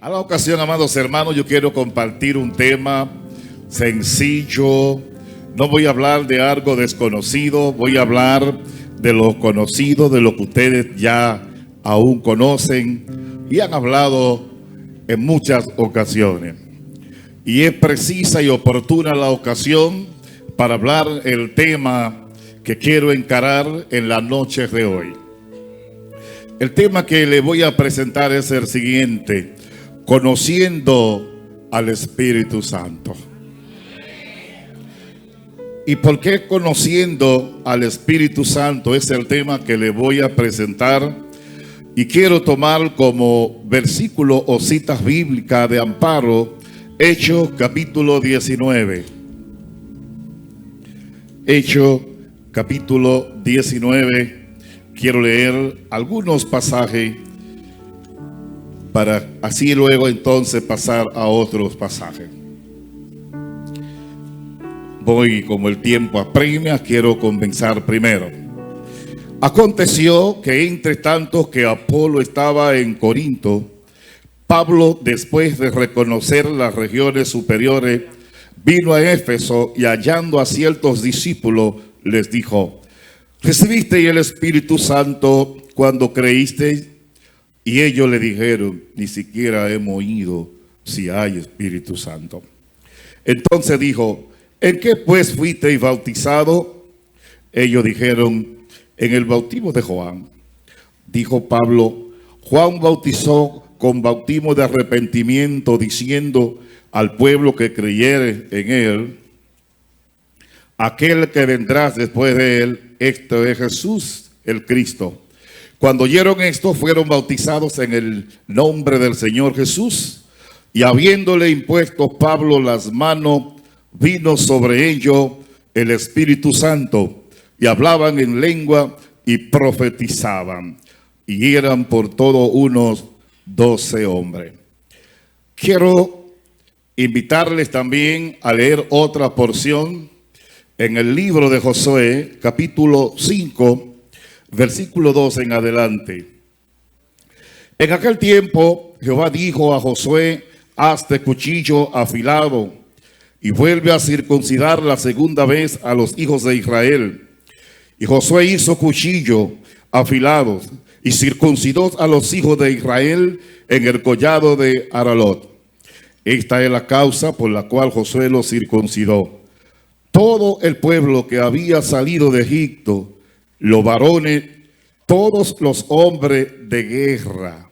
A la ocasión, amados hermanos, yo quiero compartir un tema sencillo. No voy a hablar de algo desconocido, voy a hablar de lo conocido, de lo que ustedes ya aún conocen y han hablado en muchas ocasiones. Y es precisa y oportuna la ocasión para hablar el tema que quiero encarar en la noche de hoy. El tema que le voy a presentar es el siguiente: conociendo al Espíritu Santo. ¿Y por qué conociendo al Espíritu Santo? Es el tema que le voy a presentar. Y quiero tomar como versículo o citas bíblicas de amparo Hechos capítulo 19. Hechos capítulo 19. Quiero leer algunos pasajes para así luego entonces pasar a otros pasajes. Voy como el tiempo apremia, quiero comenzar primero. Aconteció que entre tanto que Apolo estaba en Corinto, Pablo, después de reconocer las regiones superiores, vino a Éfeso y hallando a ciertos discípulos les dijo: ¿recibisteis el Espíritu Santo cuando creísteis? Y ellos le dijeron: ni siquiera hemos oído si hay Espíritu Santo. Entonces dijo: ¿en qué pues fuisteis bautizados? Ellos dijeron: en el bautismo de Juan. Dijo Pablo: Juan bautizó con bautismo de arrepentimiento, diciendo al pueblo que creyere en él, aquel que vendrá después de él, este es Jesús el Cristo. Cuando oyeron esto, fueron bautizados en el nombre del Señor Jesús, y habiéndole impuesto Pablo las manos, vino sobre ellos el Espíritu Santo, y hablaban en lengua y profetizaban, y eran por todo unos 12 hombres. Quiero invitarles también a leer otra porción en el libro de Josué, capítulo 5, versículo 2 en adelante. En aquel tiempo Jehová dijo a Josué: hazte cuchillo afilado y vuelve a circuncidar la segunda vez a los hijos de Israel. Y Josué hizo cuchillo afilados y circuncidó a los hijos de Israel en el collado de Aralot. Esta es la causa por la cual Josué los circuncidó. Todo el pueblo que había salido de Egipto, los varones, todos los hombres de guerra,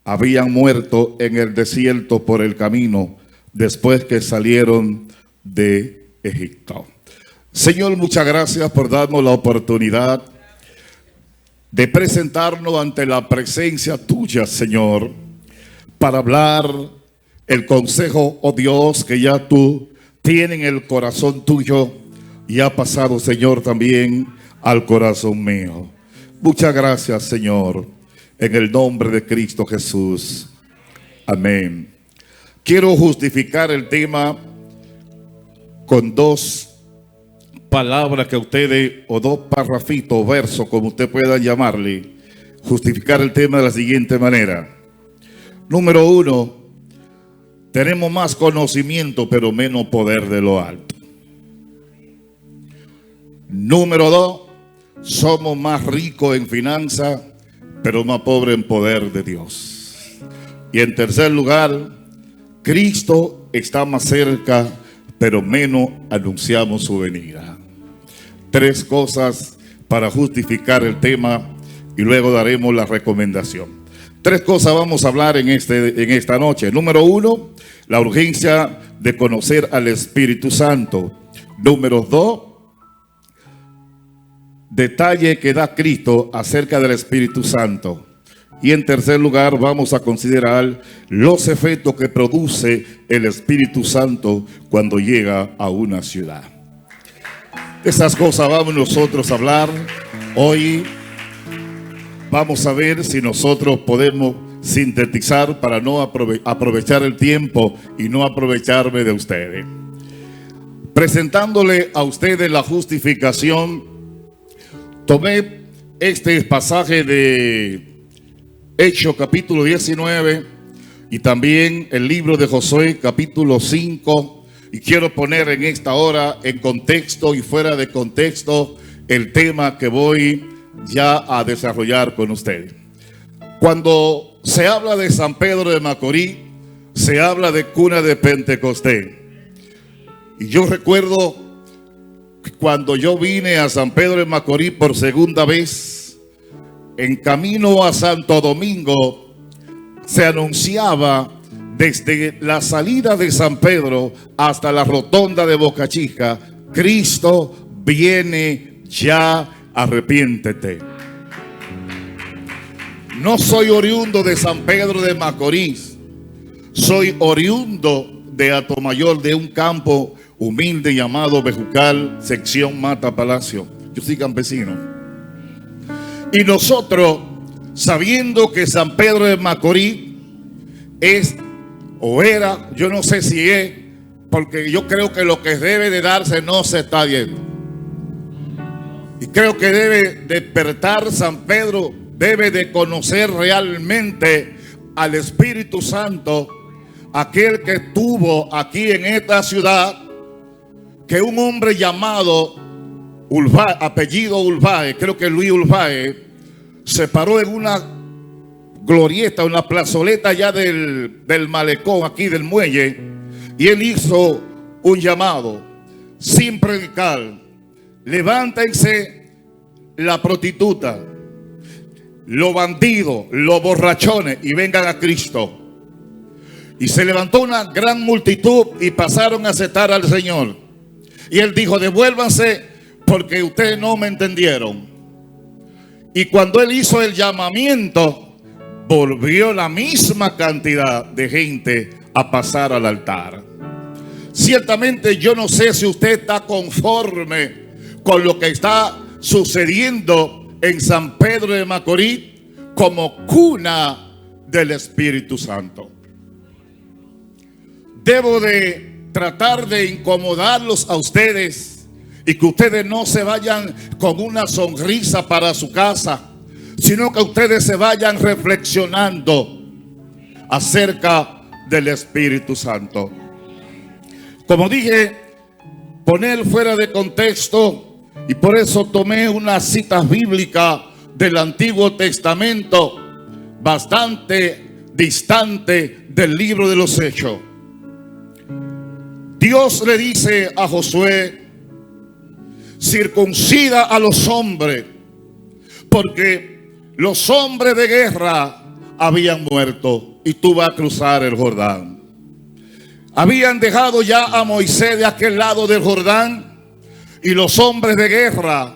habían muerto en el desierto por el camino después que salieron de Egipto. Señor, muchas gracias por darnos la oportunidad de presentarnos ante la presencia tuya, Señor, para hablar el consejo, oh Dios, que ya tú tienes en el corazón tuyo y ha pasado, Señor, también al corazón mío. Muchas gracias, Señor, en el nombre de Cristo Jesús. Amén. Quiero justificar el tema con dos palabras que ustedes, o dos parrafitos, versos, como usted pueda llamarle. Justificar el tema de la siguiente manera. Número uno: tenemos más conocimiento pero menos poder de lo alto. Número dos: somos más ricos en finanzas pero más pobres en poder de Dios. Y en tercer lugar, Cristo está más cerca pero menos anunciamos su venida. Tres cosas para justificar el tema y luego daremos la recomendación. Tres cosas vamos a hablar en esta noche. Número uno, la urgencia de conocer al Espíritu Santo. Número dos, detalle que da Cristo acerca del Espíritu Santo. Y en tercer lugar vamos a considerar los efectos que produce el Espíritu Santo cuando llega a una ciudad. Esas cosas vamos nosotros a hablar hoy. Vamos a ver si nosotros podemos sintetizar para no aprovechar el tiempo y no aprovecharme de ustedes. Presentándole a ustedes la justificación, tomé este pasaje de Hechos capítulo 19 y también el libro de Josué capítulo 5. Y quiero poner en esta hora en contexto y fuera de contexto el tema que voy ya a desarrollar con ustedes. Cuando se habla de San Pedro de Macorís, se habla de cuna de Pentecostés. Y yo recuerdo que cuando yo vine a San Pedro de Macorís por segunda vez, en camino a Santo Domingo, se anunciaba desde la salida de San Pedro hasta la rotonda de Boca Chica: Cristo viene ya, arrepiéntete. No soy oriundo de San Pedro de Macorís, soy oriundo de Atomayor, de un campo humilde llamado Bejucal, sección Mata Palacio. Yo soy campesino. Y nosotros, sabiendo que San Pedro de Macorís es o era, yo no sé si es, porque yo creo que lo que debe de darse no se está viendo. Y creo que debe despertar San Pedro, debe de conocer realmente al Espíritu Santo, aquel que estuvo aquí en esta ciudad, que un hombre llamado Ulvae, apellido Ulvae, creo que Luis Ulvae, se paró en una glorieta, una plazoleta allá del malecón, aquí del muelle, y él hizo un llamado sin predicar: levántense la prostituta, los bandidos, los borrachones, y vengan a Cristo. Y se levantó una gran multitud y pasaron a aceptar al Señor. Y él dijo: devuélvanse porque ustedes no me entendieron. Y cuando él hizo el llamamiento, volvió la misma cantidad de gente a pasar al altar. Ciertamente yo no sé si usted está conforme con lo que está sucediendo en San Pedro de Macorís como cuna del Espíritu Santo. Debo de tratar de incomodarlos a ustedes y que ustedes no se vayan con una sonrisa para su casa, sino que ustedes se vayan reflexionando acerca del Espíritu Santo. Como dije, poner fuera de contexto, y por eso tomé unas citas bíblicas del Antiguo Testamento bastante distante del libro de los Hechos. Dios le dice a Josué: circuncida a los hombres, porque los hombres de guerra habían muerto y tú vas a cruzar el Jordán. Habían dejado ya a Moisés de aquel lado del Jordán, y los hombres de guerra,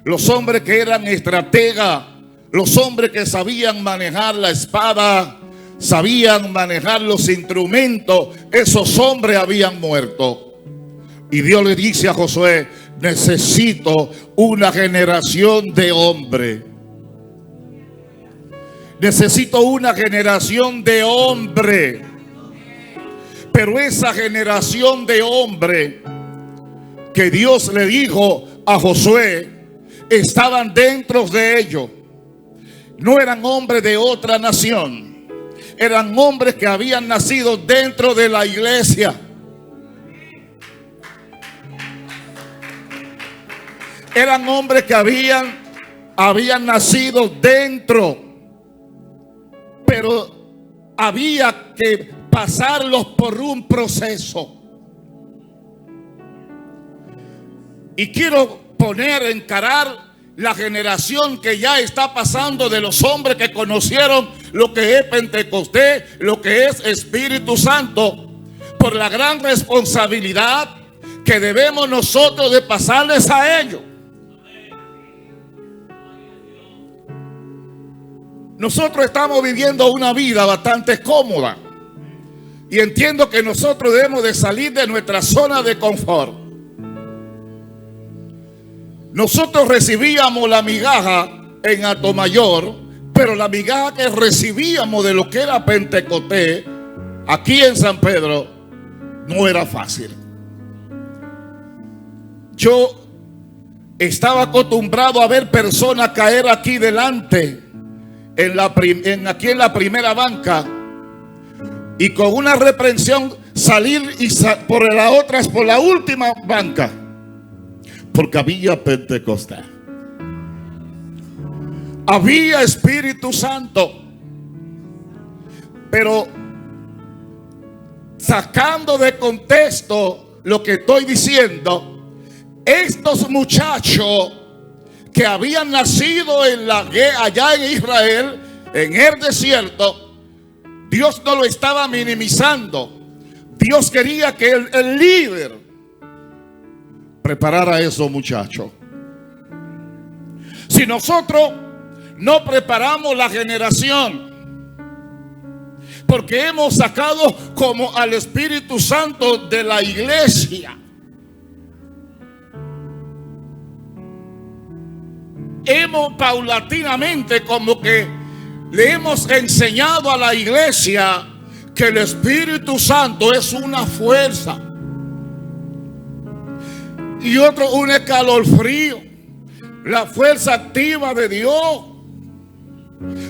los hombres que eran estrategas, los hombres que sabían manejar la espada, sabían manejar los instrumentos, esos hombres habían muerto. Y Dios le dice a Josué: necesito una generación de hombres. Necesito una generación de hombres. Pero esa generación de hombres que Dios le dijo a Josué, estaban dentro de ellos. No eran hombres de otra nación, eran hombres que habían nacido dentro de la iglesia. Eran hombres que habían nacido dentro, pero había que pasarlos por un proceso. Y quiero encarar la generación que ya está pasando, de los hombres que conocieron lo que es Pentecostés, lo que es Espíritu Santo, por la gran responsabilidad que debemos nosotros de pasarles a ellos. Nosotros estamos viviendo una vida bastante cómoda y entiendo que nosotros debemos de salir de nuestra zona de confort. Nosotros recibíamos la migaja en Atomayor, pero la migaja que recibíamos de lo que era Pentecostés aquí en San Pedro no era fácil. Yo estaba acostumbrado a ver personas caer aquí delante aquí en la primera banca, y con una reprensión salir por la última banca, porque había Pentecostés, había Espíritu Santo. Pero sacando de contexto lo que estoy diciendo, estos muchachos que habían nacido allá en Israel, en el desierto, Dios no lo estaba minimizando. Dios quería que el líder preparara a esos muchachos. Si nosotros no preparamos la generación, porque hemos sacado como al Espíritu Santo de la iglesia, hemos paulatinamente como que le hemos enseñado a la iglesia que el Espíritu Santo es una fuerza y otro un escalofrío, la fuerza activa de Dios.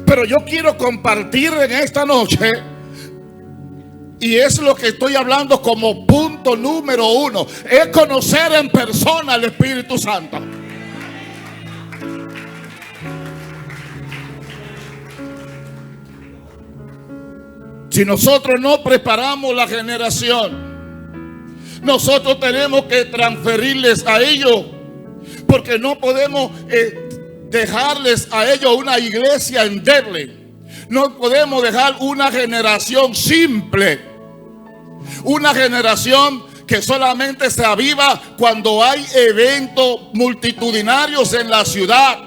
Pero yo quiero compartir en esta noche, y es lo que estoy hablando como punto número 1, es conocer en persona al Espíritu Santo. Si nosotros no preparamos la generación, nosotros tenemos que transferirles a ellos, porque no podemos dejarles a ellos una iglesia endeble. No podemos dejar una generación simple, una generación que solamente se aviva cuando hay eventos multitudinarios en la ciudad.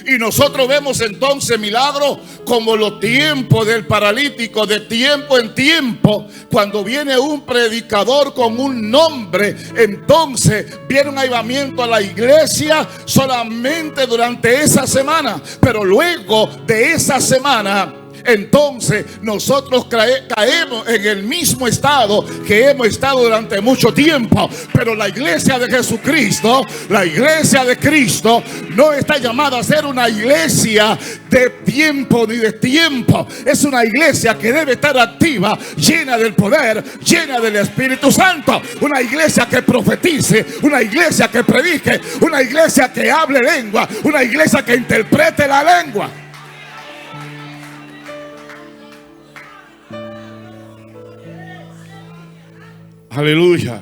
Y nosotros vemos entonces milagros como los tiempos del paralítico, de tiempo en tiempo. Cuando viene un predicador con un nombre, entonces viene un avivamiento a la iglesia solamente durante esa semana. Pero luego de esa semana, entonces nosotros caemos en el mismo estado que hemos estado durante mucho tiempo. Pero la iglesia de Jesucristo, la iglesia de Cristo, no está llamada a ser una iglesia de tiempo ni de tiempo. Es una iglesia que debe estar activa, llena del poder, llena del Espíritu Santo. Una iglesia que profetice, una iglesia que predique, una iglesia que hable lengua, una iglesia que interprete la lengua. Aleluya.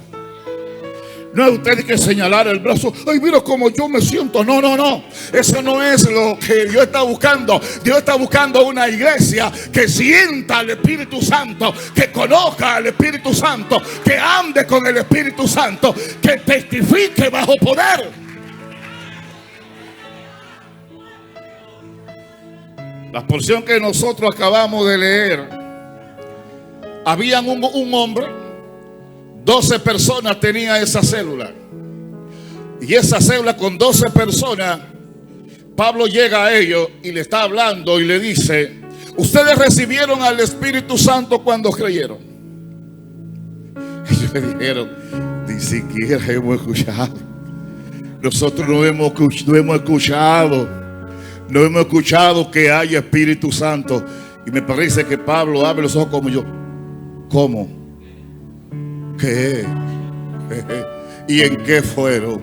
No es usted que señalar el brazo. Ay, mira cómo yo me siento. No, no, no. Eso no es lo que Dios está buscando. Dios está buscando una iglesia que sienta al Espíritu Santo, que conozca al Espíritu Santo, que ande con el Espíritu Santo, que testifique bajo poder. La porción que nosotros acabamos de leer, habían un hombre. 12 personas tenía esa célula. Y esa célula con 12 personas, Pablo llega a ellos y le está hablando y le dice: ustedes recibieron al Espíritu Santo cuando creyeron. Ellos le dijeron: ni siquiera hemos escuchado. Nosotros no hemos escuchado que haya Espíritu Santo. Y me parece que Pablo abre los ojos como yo. ¿Cómo? ¿Qué? ¿Y en qué fueron?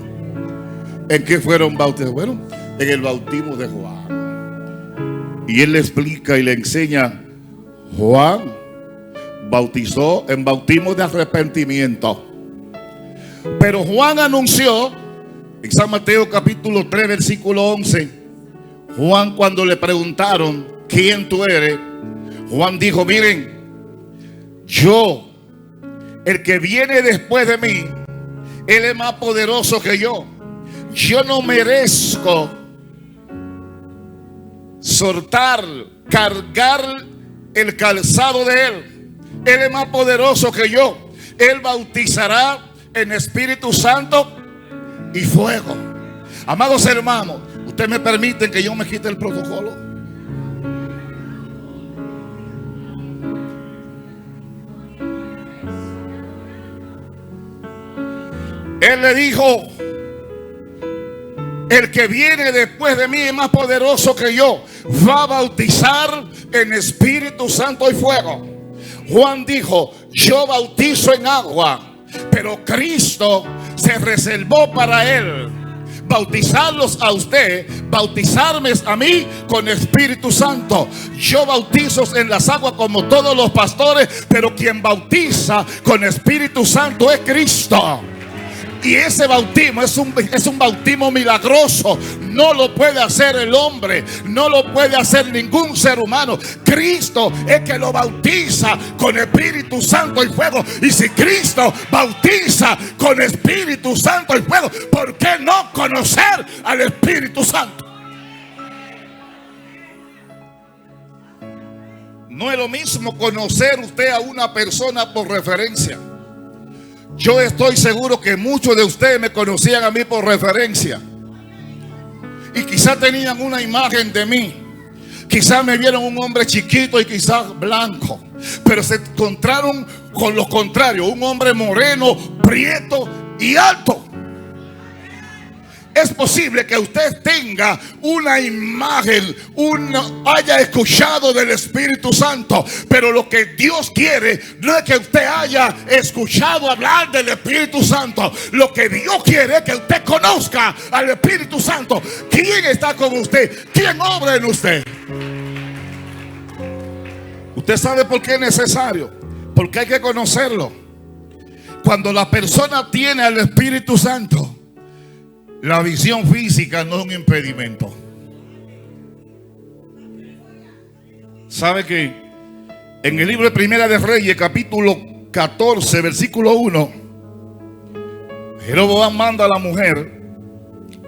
¿En qué fueron bautizados? Bueno, en el bautismo de Juan. Y él le explica y le enseña: Juan bautizó en bautismo de arrepentimiento, pero Juan anunció en San Mateo capítulo 3 versículo 11. Juan, cuando le preguntaron: ¿quién tú eres?, Juan dijo: miren, el que viene después de mí, él es más poderoso que yo. Yo no merezco cargar el calzado de él. Él es más poderoso que yo. Él bautizará en Espíritu Santo y fuego. Amados hermanos, ¿ustedes me permiten que yo me quite el protocolo? Él le dijo: el que viene después de mí es más poderoso que yo. Va a bautizar en Espíritu Santo y fuego. Juan dijo: yo bautizo en agua, pero Cristo se reservó para él bautizarlos a usted, bautizarme a mí con Espíritu Santo. Yo bautizo en las aguas como todos los pastores, pero quien bautiza con Espíritu Santo es Cristo. Y ese bautismo es un bautismo milagroso. No lo puede hacer el hombre, no lo puede hacer ningún ser humano. Cristo es que lo bautiza con Espíritu Santo y fuego. Y si Cristo bautiza con Espíritu Santo y fuego, ¿por qué no conocer al Espíritu Santo? No es lo mismo conocer usted a una persona por referencia. Yo estoy seguro que muchos de ustedes me conocían a mí por referencia. Y quizás tenían una imagen de mí. Quizás me vieron un hombre chiquito y quizás blanco. Pero se encontraron con lo contrario. Un hombre moreno, prieto y alto. Es posible que usted tenga una imagen, haya escuchado del Espíritu Santo, pero lo que Dios quiere no es que usted haya escuchado hablar del Espíritu Santo. Lo que Dios quiere es que usted conozca al Espíritu Santo. ¿Quién está con usted? ¿Quién obra en usted? Usted sabe por qué es necesario, porque hay que conocerlo. Cuando la persona tiene al Espíritu Santo, la visión física no es un impedimento. ¿Sabe que en el libro de Primera de Reyes, capítulo 14, versículo 1, Jeroboam manda a la mujer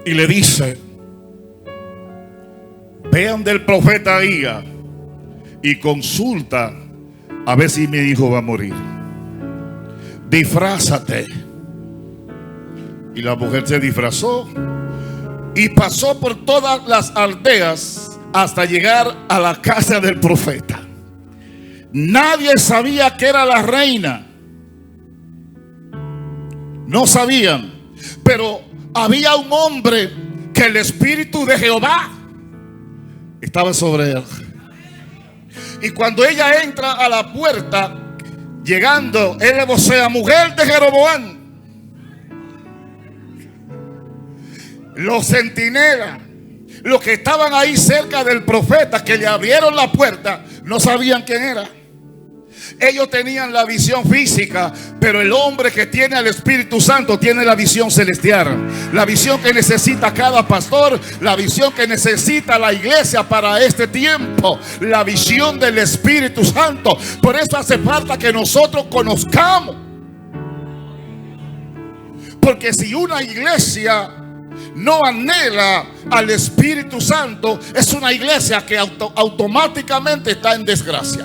y le dice: vean del profeta Ahías y consulta a ver si mi hijo va a morir. Disfrázate. Y la mujer se disfrazó y pasó por todas las aldeas hasta llegar a la casa del profeta. Nadie sabía que era la reina. No sabían. Pero había un hombre que el Espíritu de Jehová estaba sobre él. Y cuando ella entra a la puerta, llegando, él le vocea: mujer de Jeroboam. Los centinelas, los que estaban ahí cerca del profeta, que le abrieron la puerta, no sabían quién era. Ellos tenían la visión física, pero el hombre que tiene al Espíritu Santo tiene la visión celestial. La visión que necesita cada pastor, la visión que necesita la iglesia para este tiempo, la visión del Espíritu Santo. Por eso hace falta que nosotros conozcamos. Porque si una iglesia no anhela al Espíritu Santo, es una iglesia que automáticamente está en desgracia.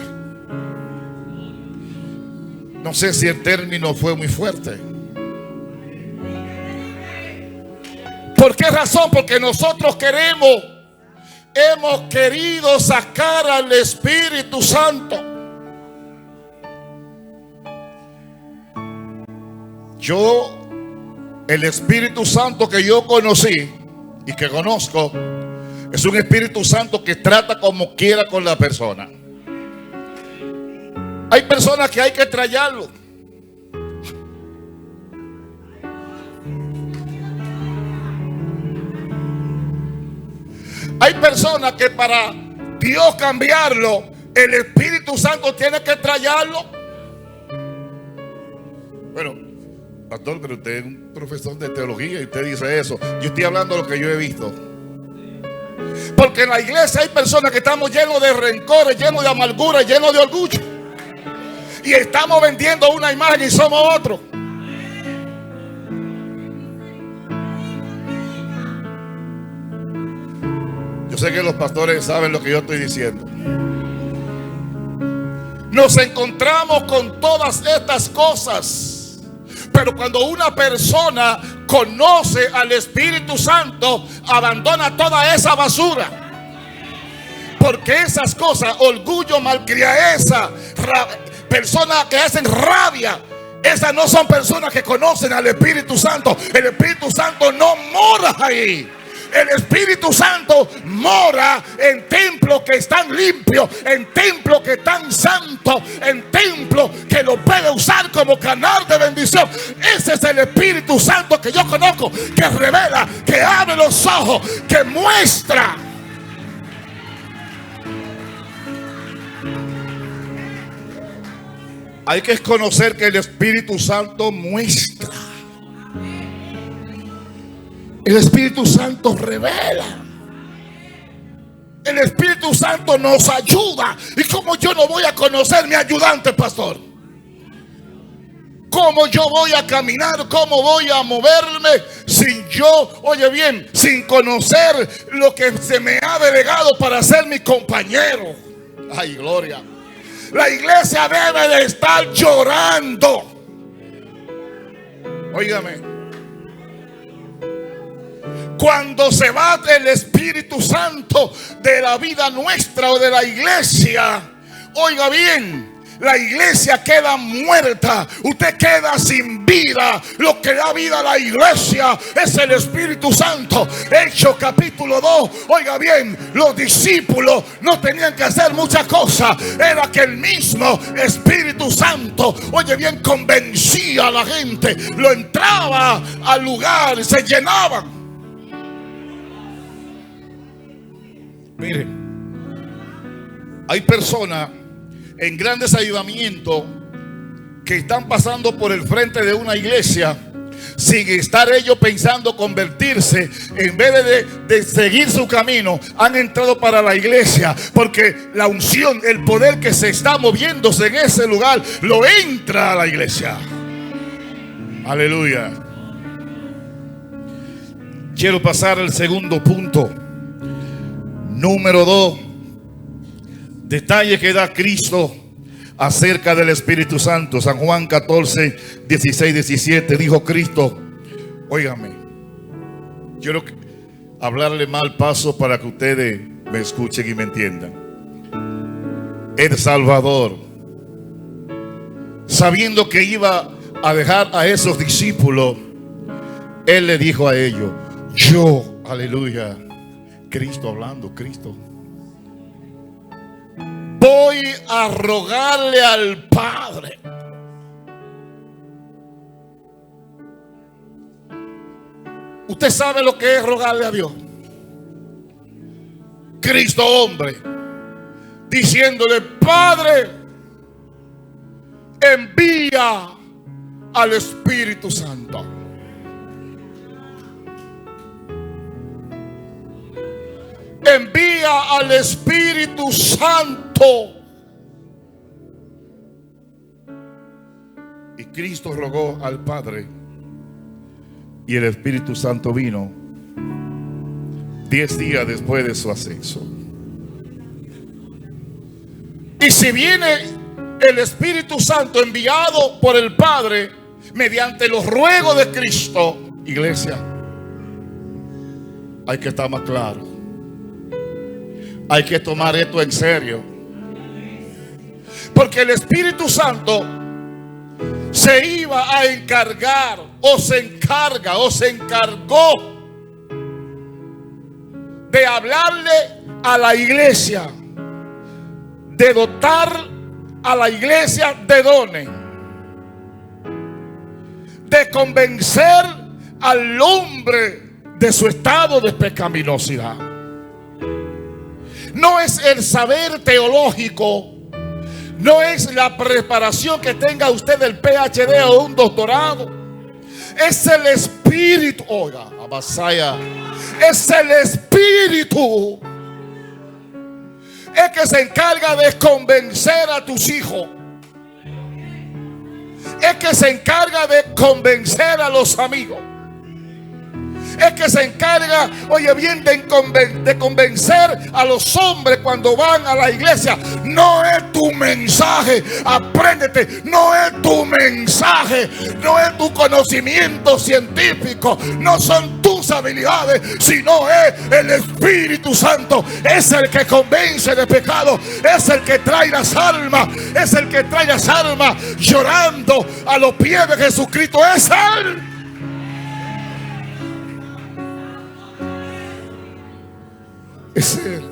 No sé si el término fue muy fuerte. ¿Por qué razón? Porque nosotros hemos querido sacar al Espíritu Santo. El Espíritu Santo que yo conocí y que conozco es un Espíritu Santo que trata como quiera con la persona. Hay personas que hay que traerlo. Hay personas que para Dios cambiarlo, el Espíritu Santo tiene que traerlo. Bueno, pastor, pero usted es un profesor de teología y usted dice eso. Yo estoy hablando de lo que yo he visto. Porque en la iglesia hay personas que estamos llenos de rencores, llenos de amargura, llenos de orgullo. Y estamos vendiendo una imagen y somos otros. Yo sé que los pastores saben lo que yo estoy diciendo. Nos encontramos con todas estas cosas. Pero cuando una persona conoce al Espíritu Santo, abandona toda esa basura. Porque esas cosas, orgullo, malcriadeza, personas que hacen rabia, esas no son personas que conocen al Espíritu Santo. El Espíritu Santo no mora ahí. El Espíritu Santo mora en templos que están limpios, en templos que están santos, en templos que lo puede usar como canal de bendición. Ese es el Espíritu Santo que yo conozco, que revela, que abre los ojos, que muestra. Hay que conocer que el Espíritu Santo muestra. El Espíritu Santo revela. El Espíritu Santo nos ayuda. ¿Y cómo yo no voy a conocer mi ayudante, pastor? ¿Cómo yo voy a caminar? ¿Cómo voy a moverme sin yo, oye bien, sin conocer lo que se me ha delegado para ser mi compañero? Ay, gloria. La iglesia debe de estar llorando. Óigame. Cuando se va el Espíritu Santo de la vida nuestra o de la iglesia, oiga bien, la iglesia queda muerta. Usted queda sin vida. Lo que da vida a la iglesia es el Espíritu Santo. Hechos capítulo 2. Oiga bien, los discípulos no tenían que hacer muchas cosas. Era que el mismo Espíritu Santo, oye bien, convencía a la gente. Lo entraba al lugar y se llenaban. Miren, hay personas en grandes avivamientos que están pasando por el frente de una iglesia sin estar ellos pensando convertirse. En vez de seguir su camino, han entrado para la iglesia porque la unción, el poder que se está moviéndose en ese lugar, lo entra a la iglesia. Aleluya. Quiero pasar al segundo punto. Número 2. Detalle que da Cristo acerca del Espíritu Santo. San Juan 14, 16, 17. Dijo Cristo, óigame, quiero hablarle mal paso para que ustedes me escuchen y me entiendan. El Salvador, sabiendo que iba a dejar a esos discípulos, Él le dijo a ellos, yo, aleluya, Cristo hablando, Cristo, voy a rogarle al Padre. ¿Usted sabe lo que es rogarle a Dios? Cristo hombre, diciéndole, Padre, envía al Espíritu Santo. Envía al Espíritu Santo. Y Cristo rogó al Padre, y el Espíritu Santo vino 10 días después de su ascenso. Y si viene el Espíritu Santo enviado por el Padre mediante los ruegos de Cristo, iglesia, hay que estar más claro. Hay que tomar esto en serio. Porque el Espíritu Santo se iba a encargar, o se encarga, o se encargó de hablarle a la iglesia, de dotar a la iglesia de dones, de convencer al hombre de su estado de pecaminosidad. No es el saber teológico, no es la preparación que tenga usted del PhD o un doctorado. Es el Espíritu. Oiga, Abasaya. Es el Espíritu. Es que se encarga de convencer a tus hijos. Es que se encarga de convencer a los amigos. Es que se encarga, oye bien, de convencer a los hombres cuando van a la iglesia. No es tu mensaje, apréndete. No es tu mensaje, no es tu conocimiento científico, no son tus habilidades, sino es el Espíritu Santo. Es el que convence de pecado, es el que trae las almas, es el que trae las almas llorando a los pies de Jesucristo. Es Él. es Él.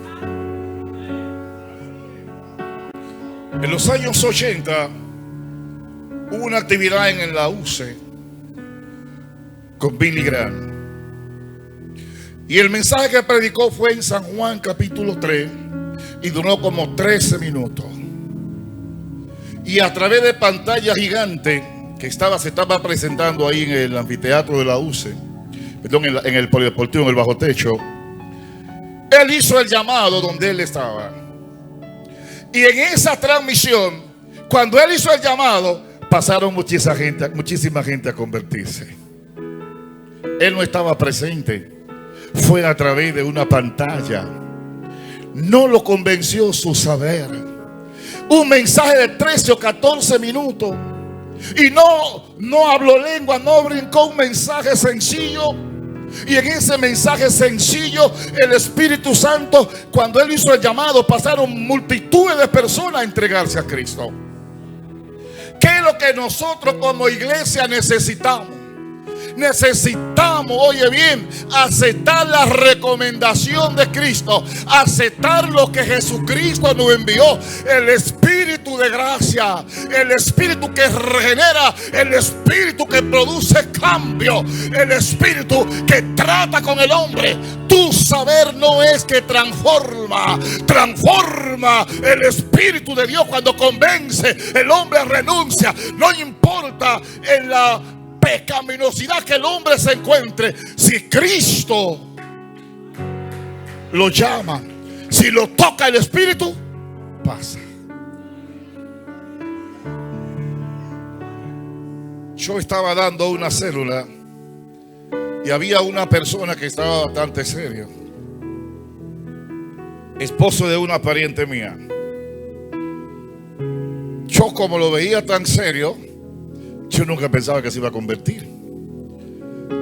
En los años 80 hubo una actividad en la UCE con Billy Graham. Y el mensaje que predicó fue en San Juan capítulo 3 y duró como 13 minutos. Y a través de pantalla gigante que se estaba presentando ahí en el anfiteatro de la UCE, perdón, en el polideportivo, en el bajo techo, él hizo el llamado donde él estaba. Y en esa transmisión, cuando él hizo el llamado, pasaron muchísima gente a convertirse. Él no estaba presente. Fue a través de una pantalla. No lo convenció su saber. Un mensaje de 13 o 14 minutos. Y no habló lengua, no brincó, un mensaje sencillo. Y en ese mensaje sencillo, el Espíritu Santo, cuando él hizo el llamado, pasaron multitudes de personas a entregarse a Cristo. ¿Qué es lo que nosotros como iglesia necesitamos? Necesitamos, oye bien, aceptar la recomendación de Cristo, aceptar lo que Jesucristo nos envió, el Espíritu de gracia, el Espíritu que regenera, el Espíritu que produce cambio, el Espíritu que trata con el hombre. Tu saber no es que transforma el Espíritu de Dios cuando convence, el hombre renuncia, no importa en la pecaminosidad que el hombre se encuentre, si Cristo lo llama, si lo toca el Espíritu, pasa. Yo estaba dando una célula y había una persona que estaba bastante serio, esposo de una pariente mía. Yo, como lo veía tan serio, yo nunca pensaba que se iba a convertir.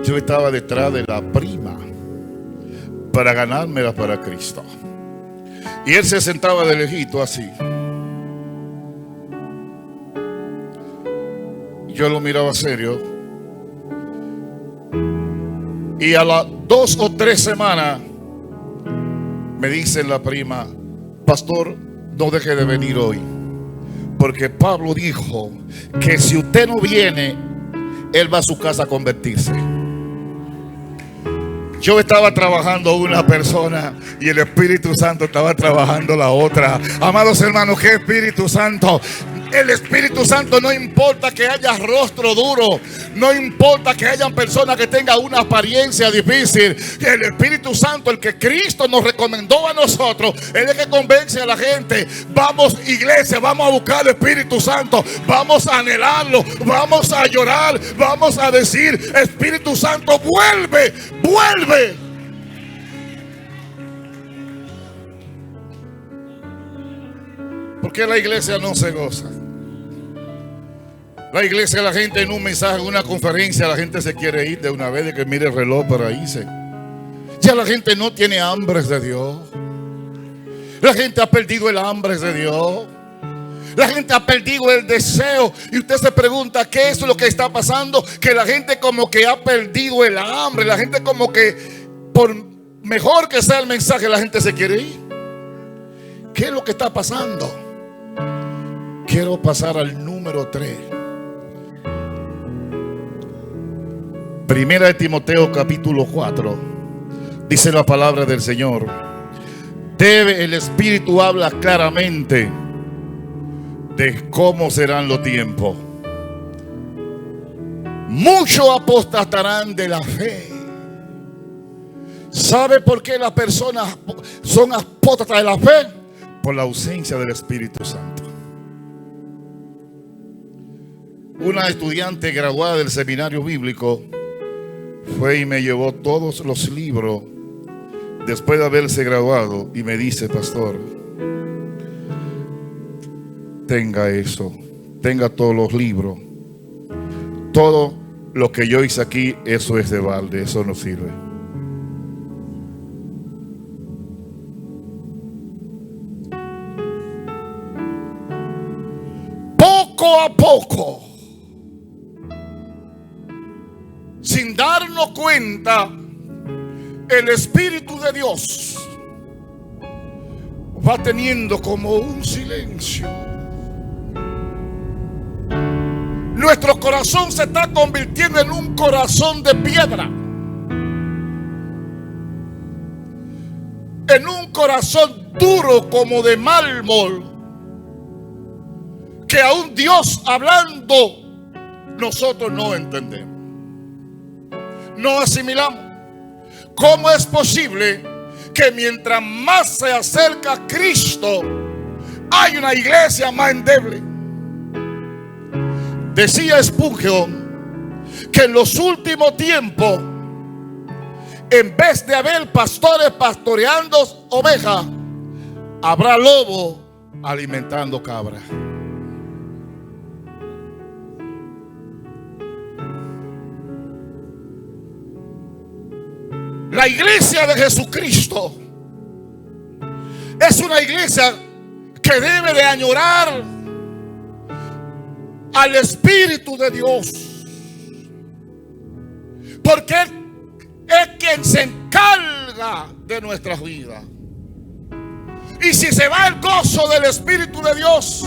Yo estaba detrás de la prima para ganármela para Cristo. Y él se sentaba de lejito así. Yo lo miraba serio. Y a las 2 o 3 semanas me dice la prima: pastor, no deje de venir hoy, porque Pablo dijo que si usted no viene, él va a su casa a convertirse. Yo estaba trabajando una persona y el Espíritu Santo estaba trabajando la otra. Amados hermanos, ¿qué Espíritu Santo? El Espíritu Santo, no importa que haya rostro duro, no importa que hayan personas que tengan una apariencia difícil. El Espíritu Santo, el que Cristo nos recomendó a nosotros, es el que convence a la gente. Vamos, iglesia, vamos a buscar al Espíritu Santo, vamos a anhelarlo, vamos a llorar, vamos a decir: Espíritu Santo, vuelve, vuelve. ¿Por qué la iglesia no se goza? La iglesia, la gente en un mensaje, en una conferencia, la gente se quiere ir de una vez, de que mire el reloj para irse. Ya la gente no tiene hambre de Dios. La gente ha perdido el hambre de Dios. La gente ha perdido el deseo. Y usted se pregunta: ¿qué es lo que está pasando? Que la gente como que ha perdido el hambre. La gente como que, por mejor que sea el mensaje, la gente se quiere ir. ¿Qué es lo que está pasando? Quiero pasar al número 3. Primera de Timoteo capítulo 4. Dice la palabra del Señor: el Espíritu habla claramente de cómo serán los tiempos. Muchos apostatarán de la fe. ¿Sabe por qué las personas son apóstatas de la fe? Por la ausencia del Espíritu Santo. Una estudiante graduada del seminario bíblico fue y me llevó todos los libros después de haberse graduado y me dice: pastor, tenga eso, tenga todos los libros. Todo lo que yo hice aquí, eso es de balde, eso no sirve. Poco a poco, sin darnos cuenta, el Espíritu de Dios va teniendo como un silencio. Nuestro corazón se está convirtiendo en un corazón de piedra, en un corazón duro como de mármol, que aún Dios hablando nosotros no entendemos, no asimilamos. ¿Cómo es posible que mientras más se acerca a Cristo hay una iglesia más endeble? Decía Spurgeon que en los últimos tiempos, en vez de haber pastores pastoreando ovejas, habrá lobos alimentando cabras. La iglesia de Jesucristo es una iglesia que debe de añorar al Espíritu de Dios, porque es quien se encarga de nuestras vidas. Y si se va el gozo del Espíritu de Dios,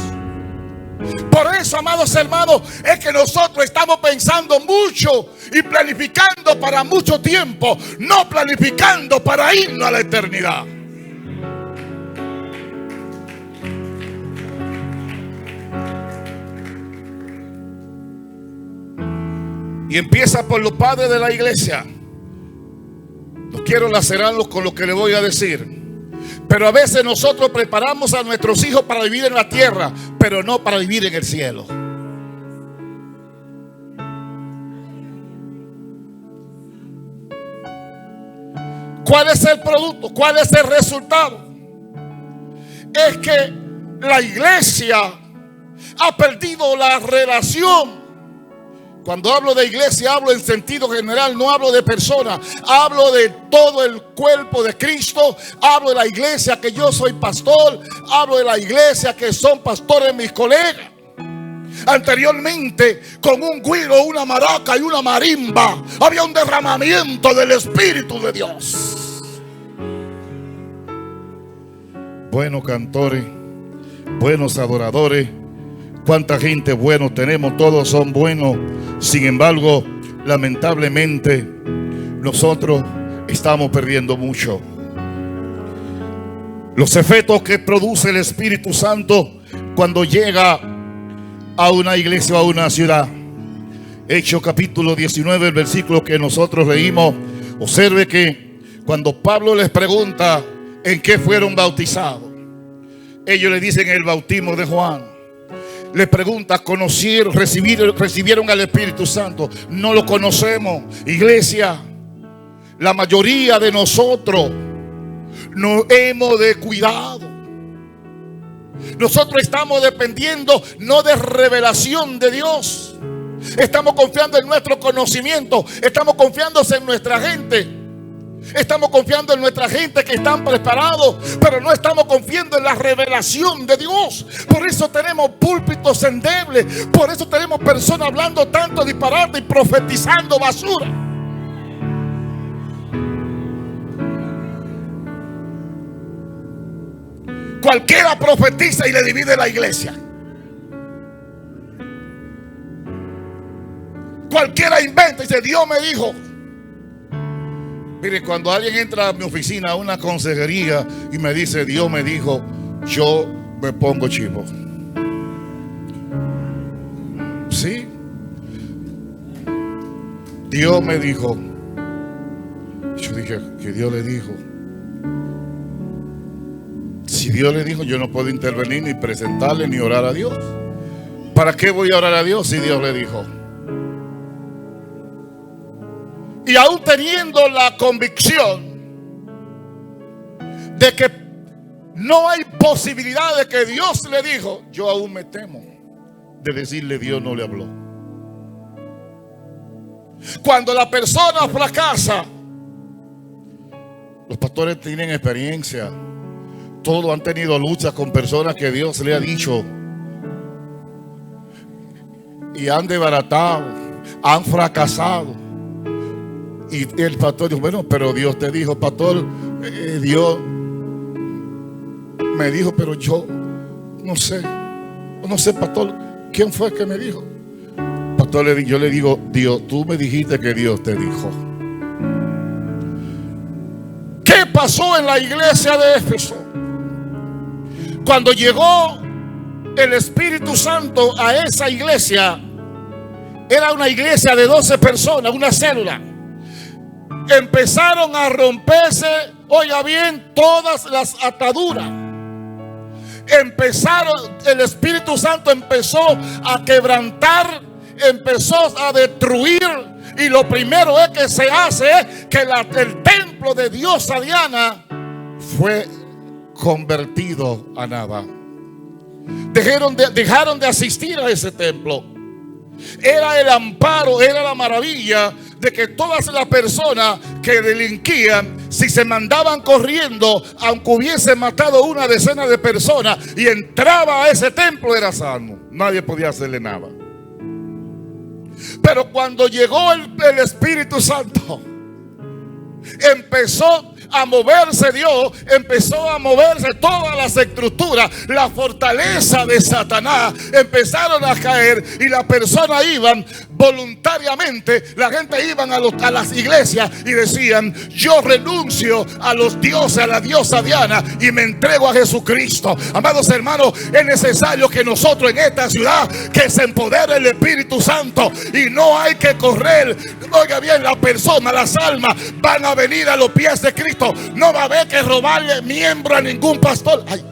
por eso, amados hermanos, es que nosotros estamos pensando mucho y planificando para mucho tiempo, no planificando para irnos a la eternidad. Y empieza por los padres de la iglesia. No quiero lacerarlos con lo que le voy a decir, pero a veces nosotros preparamos a nuestros hijos para vivir en la tierra, pero no para vivir en el cielo. ¿Cuál es el producto? ¿Cuál es el resultado? Es que la iglesia ha perdido la relación. Cuando hablo de iglesia, hablo en sentido general, no hablo de personas, hablo de todo el cuerpo de Cristo. Hablo de la iglesia que yo soy pastor, hablo de la iglesia que son pastores mis colegas. Anteriormente, con un güiro, una maraca y una marimba, había un derramamiento del Espíritu de Dios. Buenos cantores, buenos adoradores, cuánta gente buena tenemos, todos son buenos. Sin embargo, lamentablemente, nosotros estamos perdiendo mucho. Los efectos que produce el Espíritu Santo cuando llega a una iglesia o a una ciudad. Hechos capítulo 19, el versículo que nosotros leímos. Observe que cuando Pablo les pregunta en qué fueron bautizados, ellos le dicen el bautismo de Juan. Le pregunta, ¿recibieron al Espíritu Santo? No lo conocemos. Iglesia, la mayoría de nosotros nos hemos descuidado. Nosotros estamos dependiendo no de revelación de Dios. Estamos confiando en nuestro conocimiento. Estamos confiando en nuestra gente. Estamos confiando en nuestra gente que están preparados, pero no estamos confiando en la revelación de Dios. Por eso tenemos púlpitos endebles. Por eso tenemos personas hablando tanto disparate y profetizando basura. Cualquiera profetiza y le divide la iglesia. Cualquiera inventa y dice, Dios me dijo. Mire, cuando alguien entra a mi oficina, a una consejería, y me dice, Dios me dijo, yo me pongo chivo. Sí. Dios me dijo. Yo dije, ¿que Dios le dijo? Si Dios le dijo, yo no puedo intervenir, ni presentarle, ni orar a Dios. ¿Para qué voy a orar a Dios si Dios le dijo? Y aún teniendo la convicción de que no hay posibilidad de que Dios le dijo, yo aún me temo de decirle Dios no le habló. Cuando la persona fracasa, los pastores tienen experiencia. Todos han tenido luchas con personas que Dios le ha dicho y han desbaratado, han fracasado. Y el pastor dijo, bueno, pero Dios te dijo, pastor, Dios me dijo, pero yo no sé, pastor, ¿quién fue que me dijo? Pastor, yo le digo, Dios, tú me dijiste que Dios te dijo. ¿Qué pasó en la iglesia de Éfeso? Cuando llegó el Espíritu Santo a esa iglesia, era una iglesia de 12 personas, una célula. Empezaron a romperse, oiga bien, todas las ataduras. El Espíritu Santo empezó a quebrantar, empezó a destruir. Y lo primero es que se hace es que el templo de diosa Diana fue convertido a nada. Dejaron de asistir a ese templo. Era el amparo, era la maravilla de que todas las personas que delinquían, si se mandaban corriendo, aunque hubiesen matado una decena de personas y entraba a ese templo, era sano. Nadie podía hacerle nada. Pero cuando llegó el Espíritu Santo, empezó a moverse Dios, empezó a moverse todas las estructuras, la fortaleza de Satanás empezaron a caer y las personas iban voluntariamente, la gente iban a las iglesias y decían: yo renuncio a los dioses, a la diosa Diana, y me entrego a Jesucristo. Amados hermanos, es necesario que nosotros en esta ciudad, que se empodere el Espíritu Santo, y no hay que correr. Oiga bien, las personas, las almas van a venir a los pies de Cristo. No va a haber que robarle miembro a ningún pastor. Ay.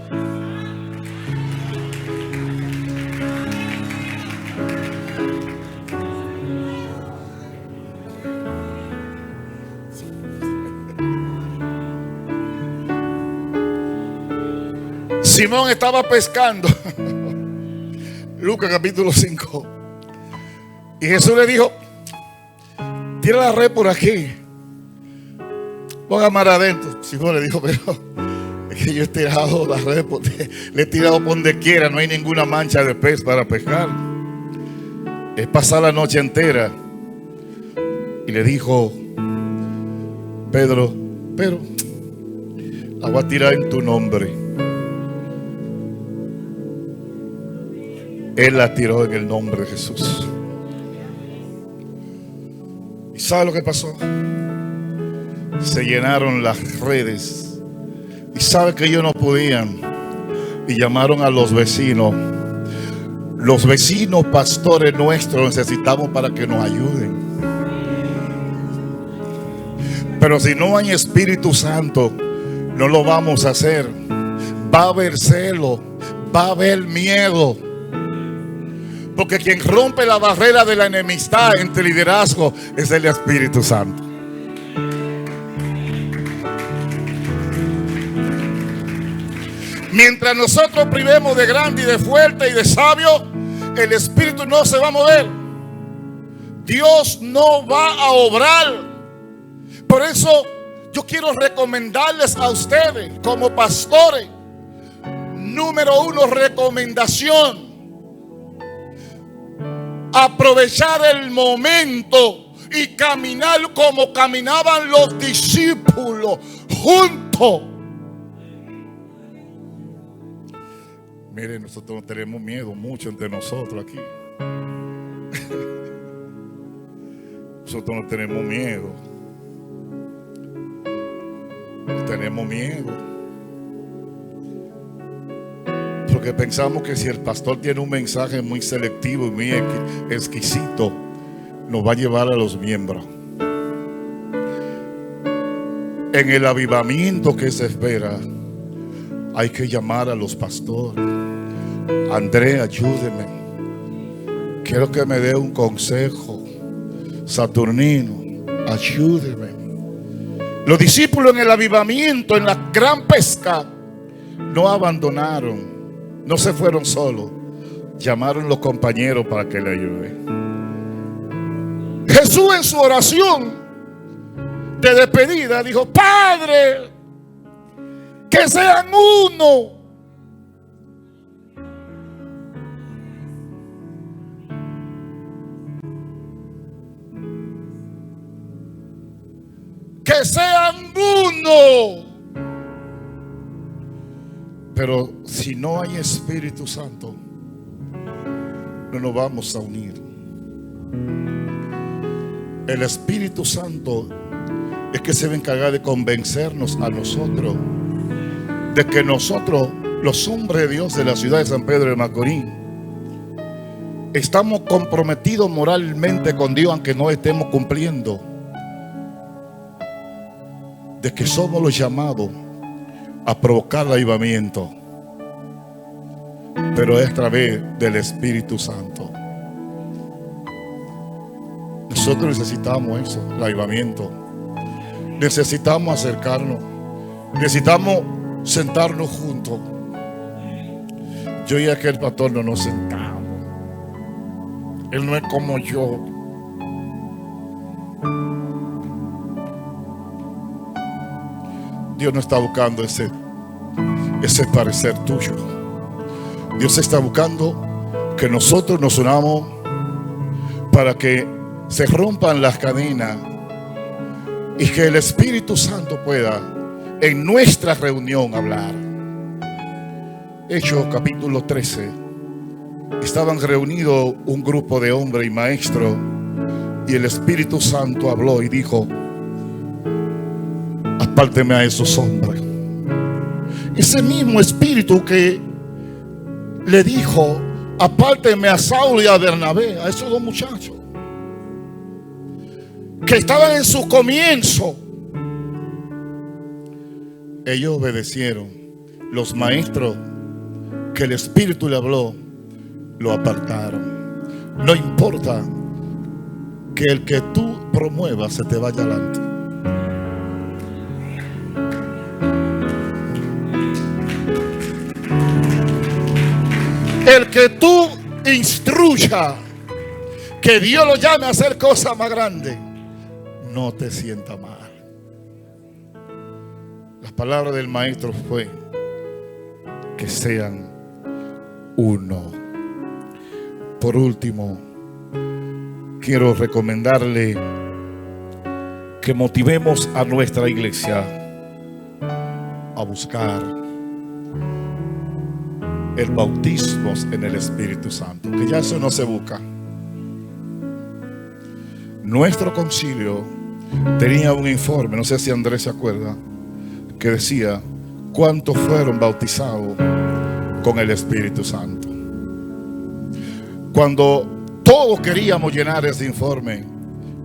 Simón estaba pescando. Lucas capítulo 5. Y Jesús le dijo: tira la red por aquí, ponga mar adentro. Simón le dijo: pero es que yo he tirado la red, le he tirado por donde quiera, no hay ninguna mancha de pez para pescar. Es pasar la noche entera. Y le dijo Pedro: pero la voy a tirar en tu nombre. Él la tiró en el nombre de Jesús. ¿Y sabe lo que pasó? Se llenaron las redes. Y sabe que ellos no podían. Y llamaron a los vecinos. Los vecinos pastores nuestros necesitamos para que nos ayuden. Pero si no hay Espíritu Santo, no lo vamos a hacer. Va a haber celo, va a haber miedo. Porque quien rompe la barrera de la enemistad entre liderazgo es el Espíritu Santo. Mientras nosotros privemos de grande y de fuerte y de sabio, el Espíritu no se va a mover. Dios no va a obrar. Por eso yo quiero recomendarles a ustedes como pastores. Número 1, recomendación: aprovechar el momento y caminar como caminaban los discípulos juntos. Miren, nosotros no tenemos miedo mucho entre nosotros aquí. Nosotros no tenemos miedo. No tenemos miedo. Porque pensamos que si el pastor tiene un mensaje muy selectivo y muy exquisito, nos va a llevar a los miembros. En el avivamiento que se espera, hay que llamar a los pastores. André, ayúdeme. Quiero que me dé un consejo. Saturnino, ayúdeme. Los discípulos en el avivamiento, en la gran pesca, no abandonaron. No se fueron solos. Llamaron los compañeros para que le ayuden. Jesús en su oración de despedida dijo: Padre, que sean uno. Que sean uno. Pero si no hay Espíritu Santo, no nos vamos a unir. El Espíritu Santo es que se va a encargar de convencernos a nosotros de que nosotros, los hombres de Dios de la ciudad de San Pedro de Macorís, estamos comprometidos moralmente con Dios, aunque no estemos cumpliendo, de que somos los llamados a provocar el avivamiento, pero es a través del Espíritu Santo. Nosotros necesitamos eso, el avivamiento. Necesitamos acercarnos, necesitamos sentarnos juntos. Yo y aquel pastor no nos sentamos. Él no es como yo. Dios no está buscando ese parecer tuyo. Dios está buscando que nosotros nos unamos para que se rompan las cadenas y que el Espíritu Santo pueda en nuestra reunión hablar. Hechos capítulo 13. Estaban reunidos un grupo de hombres y maestros, y el Espíritu Santo habló y dijo: apárteme a esos hombres. Ese mismo Espíritu que le dijo: apárteme a Saulo y a Bernabé, a esos dos muchachos que estaban en su comienzo, ellos obedecieron. Los maestros que el Espíritu le habló lo apartaron. No importa que el que tú promuevas se te vaya adelante. El que tú instruya, que Dios lo llame a hacer cosas más grandes, no te sienta mal. Las palabras del maestro fue: que sean uno. Por último, quiero recomendarle que motivemos a nuestra iglesia a buscar el bautismo en el Espíritu Santo, que ya eso no se busca. Nuestro concilio tenía un informe, no sé si Andrés se acuerda, que decía cuántos fueron bautizados con el Espíritu Santo. Cuando todos queríamos llenar ese informe,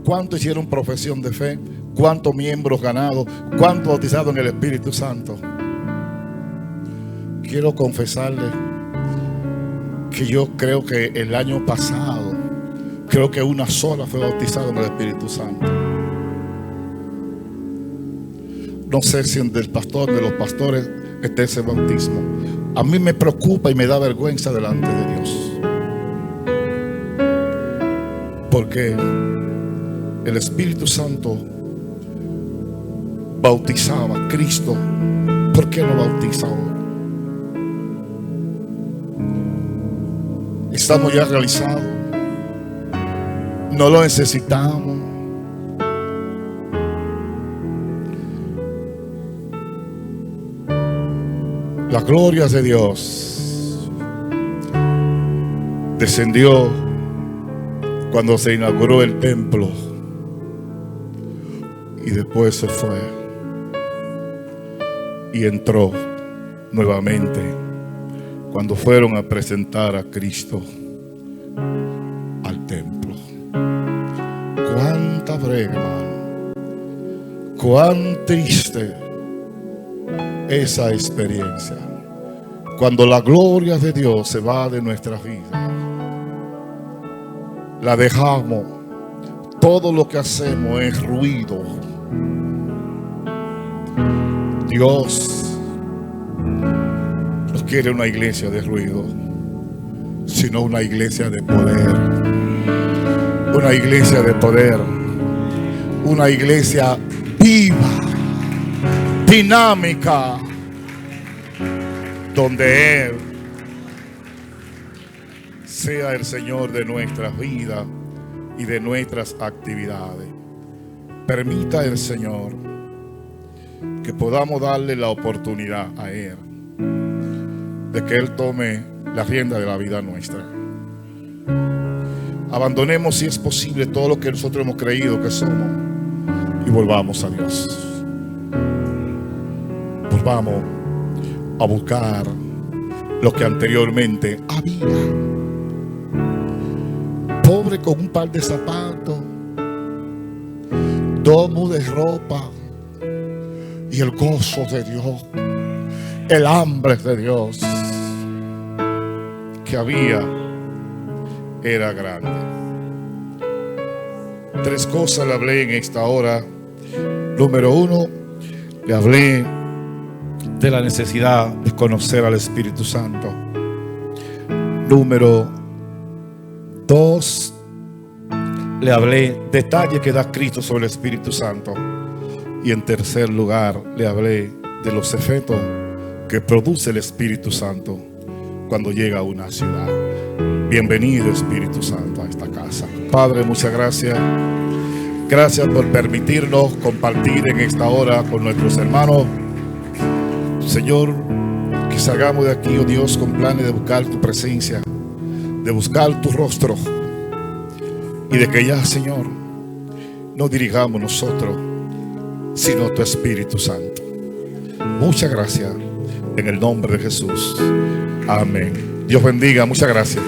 ¿cuántos hicieron profesión de fe? ¿Cuántos miembros ganados? ¿Cuántos bautizados en el Espíritu Santo? Quiero confesarle que yo creo que el año pasado, creo que una sola fue bautizada en el Espíritu Santo. No sé si del pastor, de los pastores, esté ese bautismo. A mí me preocupa y me da vergüenza delante de Dios, porque el Espíritu Santo bautizaba a Cristo. ¿Por qué no bautiza hoy? Estamos ya realizados, no lo necesitamos. La gloria de Dios descendió cuando se inauguró el templo, y después se fue y entró nuevamente cuando fueron a presentar a Cristo al templo. Cuánta brega, hermano, cuán triste esa experiencia cuando la gloria de Dios se va de nuestras vidas. La dejamos, todo lo que hacemos es ruido. Dios no quiere una iglesia de ruido, sino una iglesia de poder. Una iglesia de poder, una iglesia viva, dinámica, donde Él sea el Señor de nuestras vidas y de nuestras actividades. Permita el Señor que podamos darle la oportunidad a Él de que Él tome la rienda de la vida nuestra. Abandonemos, si es posible, todo lo que nosotros hemos creído que somos y volvamos a Dios. Volvamos a buscar lo que anteriormente había. Pobre con un par de zapatos, dos mudas de ropa, y el gozo de Dios, el hambre de Dios que había era grande. 3 cosas le hablé en esta hora. Número 1, le hablé de la necesidad de conocer al Espíritu Santo. Número 2, le hablé detalles que da Cristo sobre el Espíritu Santo. Y en tercer lugar, le hablé de los efectos que produce el Espíritu Santo cuando llega a una ciudad. Bienvenido, Espíritu Santo, a esta casa. Padre, muchas gracias. Gracias por permitirnos compartir en esta hora con nuestros hermanos. Señor, que salgamos de aquí, oh Dios, con planes de buscar tu presencia, de buscar tu rostro, y de que ya, Señor, no dirijamos nosotros, sino tu Espíritu Santo. Muchas gracias, en el nombre de Jesús. Amén. Dios bendiga, muchas gracias.